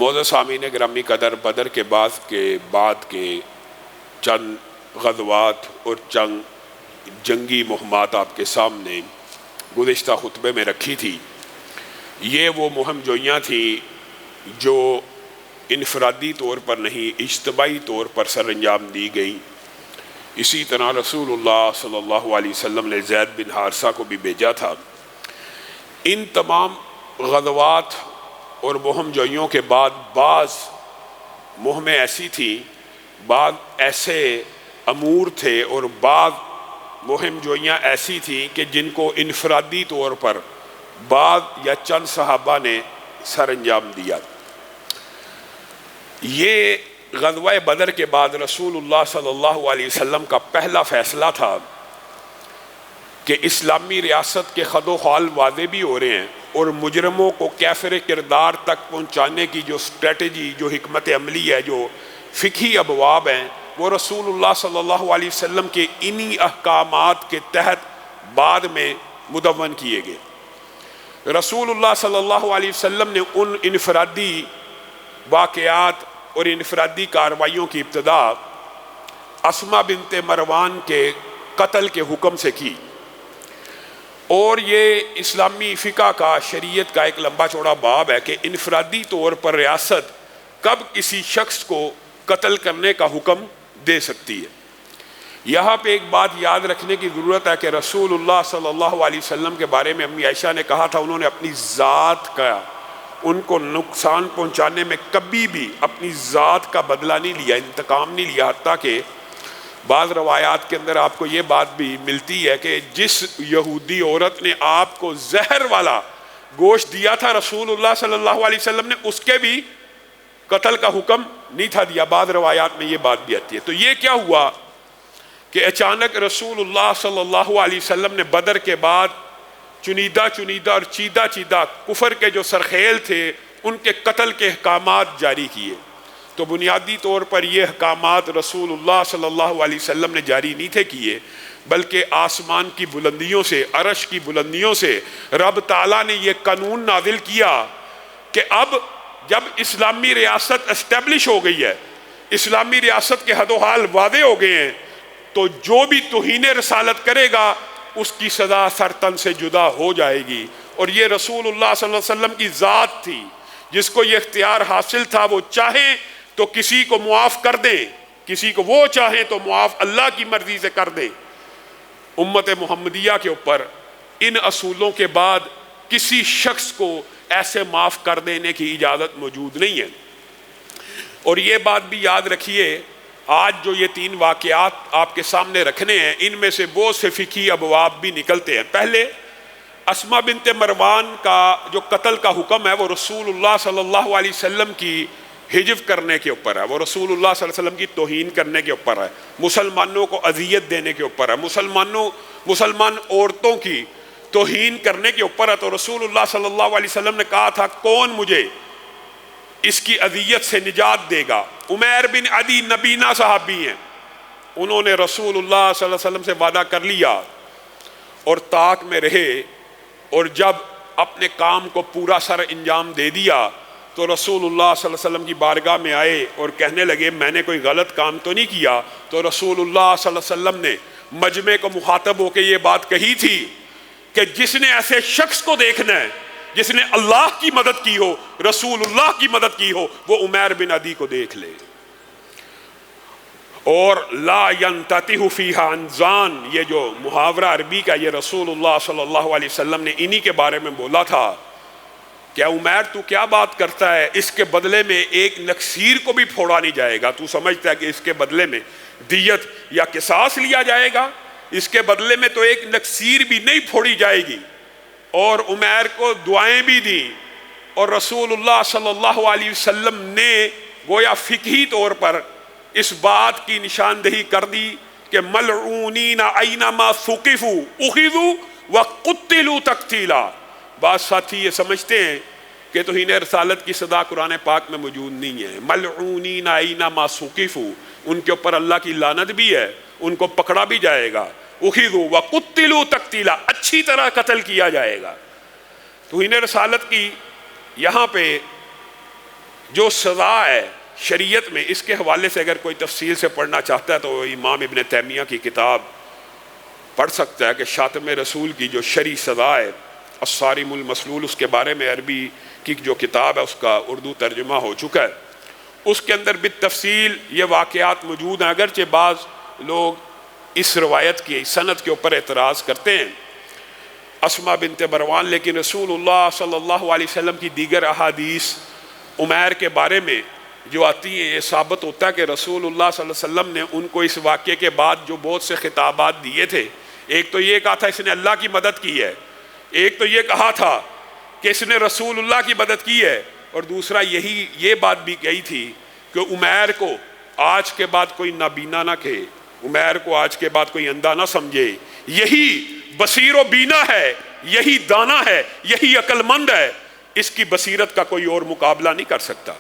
معزز سامعین گرامی قدر، بدر کے بعد کے چند غزوات اور چند جنگی مہمات آپ کے سامنے گزشتہ خطبے میں رکھی تھی۔ یہ وہ مہم جوئیاں تھیں جو انفرادی طور پر نہیں، اجتماعی طور پر سر انجام دی گئیں۔ اسی طرح رسول اللہ صلی اللہ علیہ وسلم نے زید بن حارثہ کو بھی بھیجا تھا۔ ان تمام غزوات اور مہم جوئیوں کے بعد بعض مہمیں ایسی تھیں، بعض ایسے امور تھے اور بعض مہم جوئیاں ایسی تھیں کہ جن کو انفرادی طور پر بعض یا چند صحابہ نے سر انجام دیا۔ یہ غزوہ بدر کے بعد رسول اللہ صلی اللہ علیہ وسلم کا پہلا فیصلہ تھا کہ اسلامی ریاست کے خد و خال واضح بھی ہو رہے ہیں، اور مجرموں کو کیفر کردار تک پہنچانے کی جو اسٹریٹجی، جو حکمت عملی ہے، جو فقہی ابواب ہیں، وہ رسول اللہ صلی اللہ علیہ وسلم کے انہی احکامات کے تحت بعد میں مدون کیے گئے۔ رسول اللہ صلی اللہ علیہ وسلم نے ان انفرادی واقعات اور انفرادی کارروائیوں کی ابتدا اسما بنت مروان کے قتل کے حکم سے کی، اور یہ اسلامی فقہ کا، شریعت کا ایک لمبا چوڑا باب ہے کہ انفرادی طور پر ریاست کب کسی شخص کو قتل کرنے کا حکم دے سکتی ہے۔ یہاں پہ ایک بات یاد رکھنے کی ضرورت ہے کہ رسول اللہ صلی اللہ علیہ وسلم کے بارے میں امی عائشہ نے کہا تھا، انہوں نے اپنی ذات کا، ان کو نقصان پہنچانے میں کبھی بھی اپنی ذات کا بدلہ نہیں لیا، انتقام نہیں لیا، حتیٰ کہ بعض روایات کے اندر آپ کو یہ بات بھی ملتی ہے کہ جس یہودی عورت نے آپ کو زہر والا گوشت دیا تھا رسول اللہ صلی اللہ علیہ وسلم نے اس کے بھی قتل کا حکم نہیں تھا دیا۔ بعض روایات میں یہ بات بھی آتی ہے۔ تو یہ کیا ہوا کہ اچانک رسول اللہ صلی اللہ علیہ وسلم نے بدر کے بعد چنیدہ اور چیدہ کفر کے جو سرخیل تھے ان کے قتل کے احکامات جاری کیے۔ تو بنیادی طور پر یہ احکامات رسول اللہ صلی اللہ علیہ وسلم نے جاری نہیں تھے کیے، بلکہ آسمان کی بلندیوں سے، عرش کی بلندیوں سے رب تعالیٰ نے یہ قانون نازل کیا کہ اب جب اسلامی ریاست اسٹیبلش ہو گئی ہے، اسلامی ریاست کے حد و حال واضح ہو گئے ہیں، تو جو بھی توہین رسالت کرے گا اس کی سزا سرتن سے جدا ہو جائے گی۔ اور یہ رسول اللہ صلی اللہ علیہ وسلم کی ذات تھی جس کو یہ اختیار حاصل تھا، وہ چاہیں تو کسی کو معاف کر دے، کسی کو وہ چاہیں تو معاف اللہ کی مرضی سے کر دے۔ امت محمدیہ کے اوپر ان اصولوں کے بعد کسی شخص کو ایسے معاف کر دینے کی اجازت موجود نہیں ہے۔ اور یہ بات بھی یاد رکھیے، آج جو یہ 3 واقعات آپ کے سامنے رکھنے ہیں، ان میں سے بہت سے فقہی ابواب بھی نکلتے ہیں۔ پہلے اسما بنت مروان کا جو قتل کا حکم ہے وہ رسول اللہ صلی اللہ علیہ وسلم کی حجب کرنے کے اوپر ہے، وہ رسول اللہ صلی اللہ علیہ وسلم کی توہین کرنے کے اوپر ہے، مسلمانوں کو اذیت دینے کے اوپر ہے، مسلمان عورتوں کی توہین کرنے کے اوپر ہے۔ تو رسول اللہ صلی اللہ علیہ وسلم نے کہا تھا، کون مجھے اس کی اذیت سے نجات دے گا؟ عمیر بن عدی نبینا صحابی ہیں، انہوں نے رسول اللہ صلی اللہ علیہ وسلم سے وعدہ کر لیا اور طاق میں رہے، اور جب اپنے کام کو پورا سر انجام دے دیا تو رسول اللہ صلی اللہ علیہ وسلم کی بارگاہ میں آئے اور کہنے لگے میں نے کوئی غلط کام تو نہیں کیا؟ تو رسول اللہ صلی اللہ علیہ وسلم نے مجمع کو مخاطب ہو کے یہ بات کہی تھی کہ جس نے ایسے شخص کو دیکھنا ہے جس نے اللہ کی مدد کی ہو، رسول اللہ کی مدد کی ہو، وہ عمیر بن عدی کو دیکھ لے۔ اور لا ينتطح فیہا انزان، یہ جو محاورہ عربی کا، یہ رسول اللہ صلی اللہ علیہ وسلم نے انہی کے بارے میں بولا تھا کہ عمیر تو کیا بات کرتا ہے، اس کے بدلے میں ایک نکسیر کو بھی پھوڑا نہیں جائے گا؟ تو سمجھتا ہے کہ اس کے بدلے میں دیت یا قصاص لیا جائے گا؟ اس کے بدلے میں تو ایک نکسیر بھی نہیں پھوڑی جائے گی۔ اور عمیر کو دعائیں بھی دیں، اور رسول اللہ صلی اللہ علیہ وسلم نے گویا فقہی طور پر اس بات کی نشاندہی کر دی کہ ملعونین اینما ثقفوا اخذوا وقتلوا تقتیلا۔ بعض ساتھی یہ سمجھتے ہیں کہ توہین رسالت کی سزا قرآن پاک میں موجود نہیں ہے۔ ملعونین اینما ثقفوا، ان کے اوپر اللہ کی لعنت بھی ہے، ان کو پکڑا بھی جائے گا۔ اخذوا وقتلوا تقتیلا، اچھی طرح قتل کیا جائے گا۔ توہین رسالت کی یہاں پہ جو سزا ہے شریعت میں، اس کے حوالے سے اگر کوئی تفصیل سے پڑھنا چاہتا ہے تو امام ابن تیمیہ کی کتاب پڑھ سکتا ہے کہ شاتم رسول کی جو شرعی سزا ہے الصارم المسلول، اس کے بارے میں عربی کی جو کتاب ہے اس کا اردو ترجمہ ہو چکا ہے، اس کے اندر بالتفصیل یہ واقعات موجود ہیں۔ اگرچہ بعض لوگ اس روایت کی سند کے اوپر اعتراض کرتے ہیں، اسما بنت مروان، لیکن رسول اللہ صلی اللہ علیہ وسلم کی دیگر احادیث عمیر کے بارے میں جو آتی ہیں، یہ ثابت ہوتا ہے کہ رسول اللہ صلی اللہ علیہ وسلم نے ان کو اس واقعے کے بعد جو بہت سے خطابات دیے تھے، ایک تو یہ کہا تھا اس نے اللہ کی مدد کی ہے، ایک تو یہ کہا تھا کہ اس نے رسول اللہ کی مدد کی ہے، اور دوسرا یہ بات بھی کہی تھی کہ عمیر کو آج کے بعد کوئی نابینا نہ کہے، عمیر کو آج کے بعد کوئی اندھا نہ سمجھے، یہی بصیر و بینا ہے، یہی دانا ہے، یہی عقل مند ہے، اس کی بصیرت کا کوئی اور مقابلہ نہیں کر سکتا۔